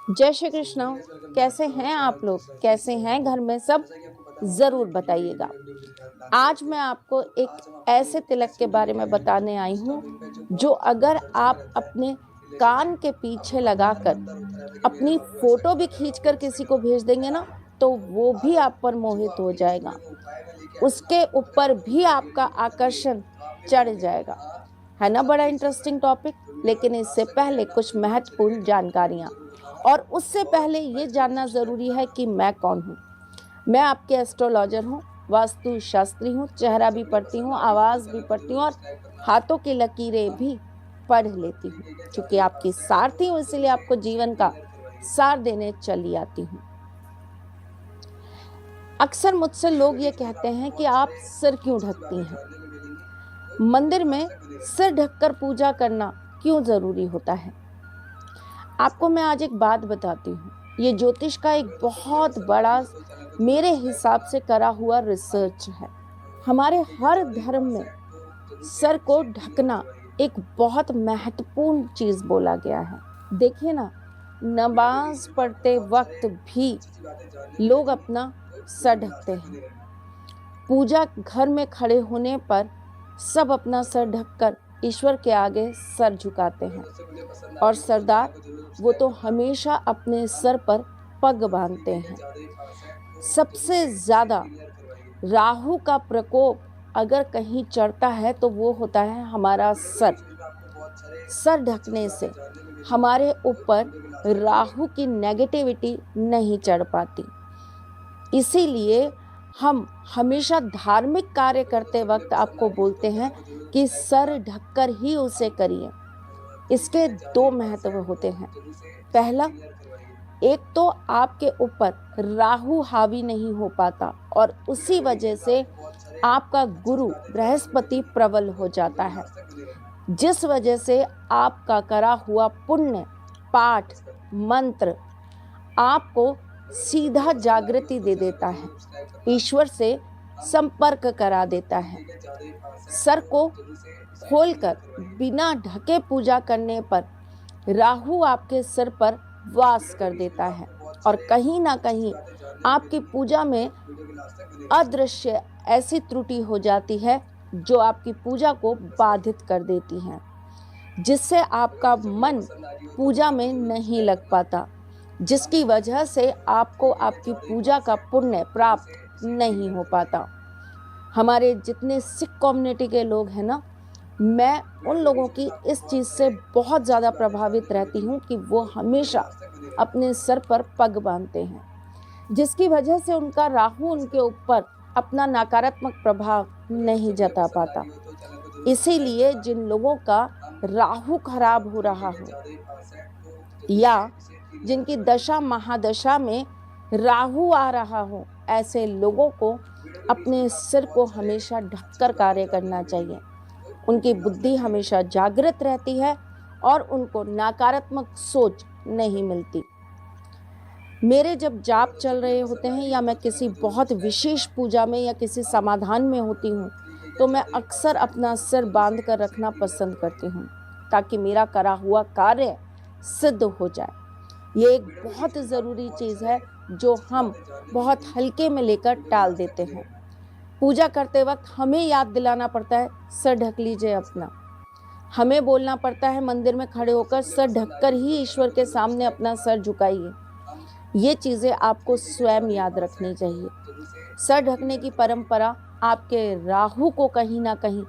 जय श्री कृष्ण। कैसे हैं आप लोग? कैसे हैं घर में सब? ज़रूर बताइएगा। आज मैं आपको एक ऐसे तिलक के बारे में बताने आई हूँ, जो अगर आप अपने कान के पीछे लगाकर अपनी फ़ोटो भी खींचकर किसी को भेज देंगे ना, तो वो भी आप पर मोहित हो जाएगा। उसके ऊपर भी आपका आकर्षण चढ़ जाएगा। है ना बड़ा इंटरेस्टिंग टॉपिक? लेकिन इससे पहले कुछ महत्वपूर्ण जानकारियाँ। और उससे पहले ये जानना ज़रूरी है कि मैं कौन हूँ। मैं आपके एस्ट्रोलॉजर हूँ, वास्तु शास्त्री हूँ, चेहरा भी पढ़ती हूँ, आवाज़ भी पढ़ती हूँ और हाथों की लकीरें भी पढ़ लेती हूँ। क्योंकि आपकी सारथी हूँ, इसलिए आपको जीवन का सार देने चली आती हूँ। अक्सर मुझसे लोग ये कहते हैं कि आप सिर क्यों ढकती हैं? मंदिर में सिर ढककर पूजा करना क्यों ज़रूरी होता है? आपको मैं आज एक बात बताती हूँ। ये ज्योतिष का एक बहुत बड़ा, मेरे हिसाब से करा हुआ रिसर्च है। हमारे हर धर्म में सर को ढकना एक बहुत महत्वपूर्ण चीज़ बोला गया है। देखिए ना, नमाज पढ़ते वक्त भी लोग अपना सर ढकते हैं। पूजा घर में खड़े होने पर सब अपना सर ढककर ईश्वर के आगे सर झुकाते हैं। और सरदार, वो तो हमेशा अपने सर पर पग बांधते हैं। सबसे ज़्यादा राहु का प्रकोप अगर कहीं चढ़ता है तो वो होता है हमारा सर। सर ढकने से हमारे ऊपर राहु की नेगेटिविटी नहीं चढ़ पाती। इसीलिए हम हमेशा धार्मिक कार्य करते वक्त आपको बोलते हैं कि सर ढककर ही उसे करिए। इसके दो महत्व होते हैं। पहला, एक तो आपके ऊपर राहु हावी नहीं हो पाता और उसी वजह से आपका गुरु बृहस्पति प्रबल हो जाता है, जिस वजह से आपका करा हुआ पुण्य, पाठ, मंत्र आपको सीधा जागृति दे देता है, ईश्वर से संपर्क करा देता है। सर को खोलकर बिना ढके पूजा करने पर राहु आपके सिर पर वास कर देता है और कहीं ना कहीं आपकी पूजा में अदृश्य ऐसी त्रुटि हो जाती है जो आपकी पूजा को बाधित कर देती है, जिससे आपका मन पूजा में नहीं लग पाता, जिसकी वजह से आपको आपकी पूजा का पुण्य प्राप्त नहीं हो पाता। हमारे जितने सिख कम्युनिटी के लोग हैं ना, मैं उन लोगों की इस चीज़ से बहुत ज़्यादा प्रभावित रहती हूँ कि वो हमेशा अपने सर पर पग बांधते हैं, जिसकी वजह से उनका राहु उनके ऊपर अपना नकारात्मक प्रभाव नहीं जता पाता। इसीलिए जिन लोगों का राहु खराब हो रहा हो या जिनकी दशा महादशा में राहु आ रहा हो, ऐसे लोगों को अपने सिर को हमेशा ढककर कार्य करना चाहिए। उनकी बुद्धि हमेशा जागृत रहती है और उनको नकारात्मक सोच नहीं मिलती। मेरे जब जाप चल रहे होते हैं या मैं किसी बहुत विशेष पूजा में या किसी समाधान में होती हूँ, तो मैं अक्सर अपना सिर बांध कर रखना पसंद करती हूँ, ताकि मेरा करा हुआ कार्य सिद्ध हो जाए। ये एक बहुत ज़रूरी चीज़ है जो हम बहुत हल्के में लेकर टाल देते हैं। पूजा करते वक्त हमें याद दिलाना पड़ता है, सर ढक लीजिए अपना। हमें बोलना पड़ता है मंदिर में खड़े होकर, सर ढककर ही ईश्वर के सामने अपना सर झुकाइए। ये चीज़ें आपको स्वयं याद रखनी चाहिए। सर ढकने की परंपरा आपके राहु को कहीं ना कहीं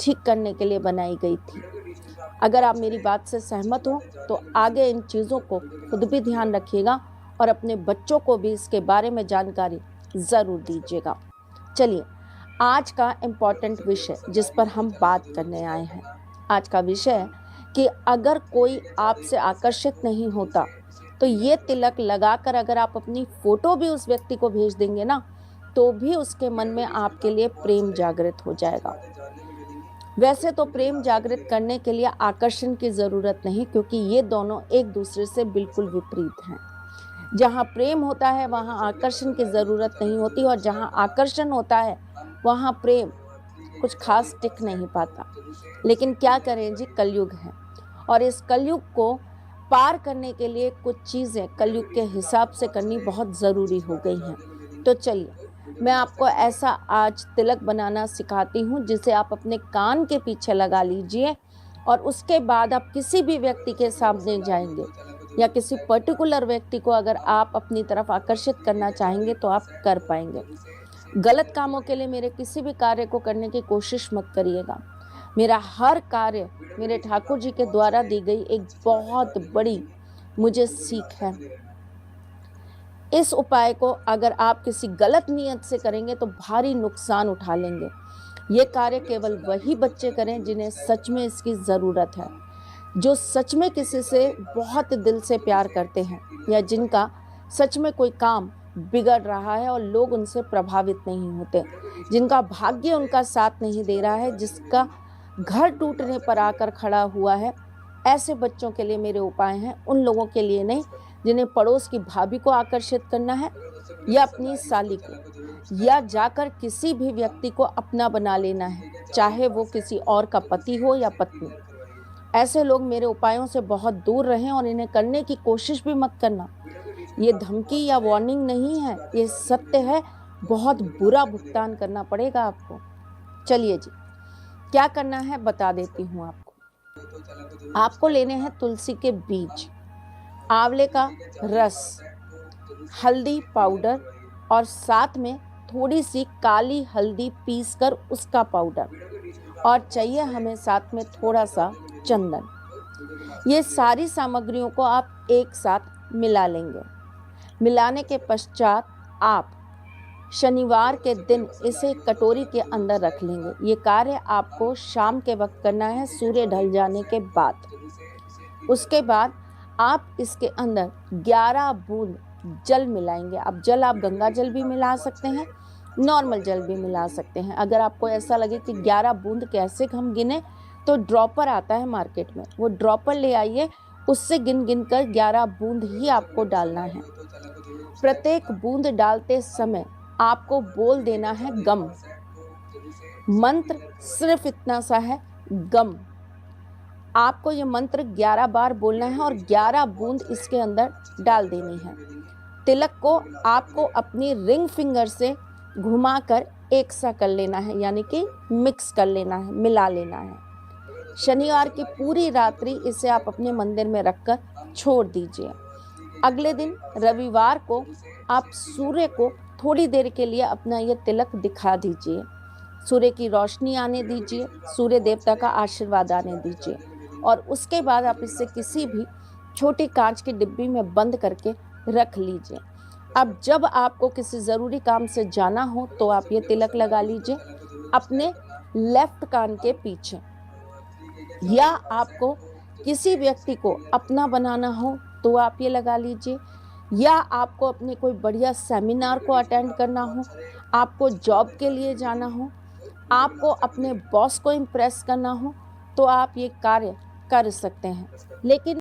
ठीक करने के लिए बनाई गई थी। अगर आप मेरी बात से सहमत हो तो आगे इन चीज़ों को खुद भी ध्यान रखिएगा और अपने बच्चों को भी इसके बारे में जानकारी ज़रूर दीजिएगा। चलिए, आज का इम्पॉर्टेंट विषय जिस पर हम बात करने आए हैं, आज का विषय है कि अगर कोई आपसे आकर्षित नहीं होता तो ये तिलक लगाकर अगर आप अपनी फ़ोटो भी उस व्यक्ति को भेज देंगे ना, तो भी उसके मन में आपके लिए प्रेम जागृत हो जाएगा। वैसे तो प्रेम जागृत करने के लिए आकर्षण की ज़रूरत नहीं, क्योंकि ये दोनों एक दूसरे से बिल्कुल विपरीत हैं। जहाँ प्रेम होता है वहाँ आकर्षण की ज़रूरत नहीं होती, और जहाँ आकर्षण होता है वहाँ प्रेम कुछ खास टिक नहीं पाता। लेकिन क्या करें जी, कलयुग है और इस कलयुग को पार करने के लिए कुछ चीज़ें कलयुग के हिसाब से करनी बहुत ज़रूरी हो गई हैं। तो चलिए, मैं आपको ऐसा आज तिलक बनाना सिखाती हूँ जिसे आप अपने कान के पीछे लगा लीजिए और उसके बाद आप किसी भी व्यक्ति के सामने जाएंगे या किसी पर्टिकुलर व्यक्ति को अगर आप अपनी तरफ आकर्षित करना चाहेंगे तो आप कर पाएंगे। गलत कामों के लिए मेरे किसी भी कार्य को करने की कोशिश मत करिएगा। मेरा हर कार्य मेरे ठाकुर जी के द्वारा दी गई एक बहुत बड़ी मुझे सीख है। इस उपाय को अगर आप किसी गलत नियत से करेंगे तो भारी नुकसान उठा लेंगे। ये कार्य केवल वही बच्चे करें जिन्हें सच में इसकी ज़रूरत है, जो सच में किसी से बहुत दिल से प्यार करते हैं या जिनका सच में कोई काम बिगड़ रहा है और लोग उनसे प्रभावित नहीं होते, जिनका भाग्य उनका साथ नहीं दे रहा है, जिसका घर टूटने पर आकर खड़ा हुआ है। ऐसे बच्चों के लिए मेरे उपाय हैं, उन लोगों के लिए नहीं जिन्हें पड़ोस की भाभी को आकर्षित करना है या अपनी साली को, या जाकर किसी भी व्यक्ति को अपना बना लेना है, चाहे वो किसी और का पति हो या पत्नी। ऐसे लोग मेरे उपायों से बहुत दूर रहें और इन्हें करने की कोशिश भी मत करना। ये धमकी या वार्निंग नहीं है, ये सत्य है। बहुत बुरा भुगतान करना पड़ेगा आपको। चलिए जी, क्या करना है बता देती हूँ आपको। आपको लेने हैं तुलसी के बीज, आंवले का रस, हल्दी पाउडर और साथ में थोड़ी सी काली हल्दी पीसकर उसका पाउडर, और चाहिए हमें साथ में थोड़ा सा चंदन। ये सारी सामग्रियों को आप एक साथ मिला लेंगे। मिलाने के पश्चात आप शनिवार के दिन इसे कटोरी के अंदर रख लेंगे। ये कार्य आपको शाम के वक्त करना है, सूर्य ढल जाने के बाद। उसके बाद आप इसके अंदर 11 बूंद जल मिलाएंगे। अब जल आप गंगा जल भी मिला सकते हैं, नॉर्मल जल भी मिला सकते हैं। अगर आपको ऐसा लगे कि 11 बूंद कैसे हम गिने, तो ड्रॉपर आता है मार्केट में, वो ड्रॉपर ले आइए, उससे गिन गिन कर 11 बूंद ही आपको डालना है। प्रत्येक बूंद डालते समय आपको बोल देना है गम। मंत्र सिर्फ इतना सा है, गम। आपको ये मंत्र 11 बार बोलना है और 11 बूंद इसके अंदर डाल देनी है। तिलक को आपको अपनी रिंग फिंगर से घुमाकर एक सा कर लेना है, यानी कि मिक्स कर लेना है, मिला लेना है। शनिवार की पूरी रात्रि इसे आप अपने मंदिर में रखकर छोड़ दीजिए। अगले दिन रविवार को आप सूर्य को थोड़ी देर के लिए अपना ये तिलक दिखा दीजिए। सूर्य की रोशनी आने दीजिए, सूर्य देवता का आशीर्वाद आने दीजिए, और उसके बाद आप इसे किसी भी छोटी कांच की डिब्बी में बंद करके रख लीजिए। अब जब आपको किसी ज़रूरी काम से जाना हो तो आप ये तिलक लगा लीजिए अपने लेफ्ट कान के पीछे, या आपको किसी व्यक्ति को अपना बनाना हो तो आप ये लगा लीजिए, या आपको अपने कोई बढ़िया सेमिनार को अटेंड करना हो, आपको जॉब के लिए जाना हो, आपको अपने बॉस को इम्प्रेस करना हो, तो आप ये कार्य कर सकते हैं। लेकिन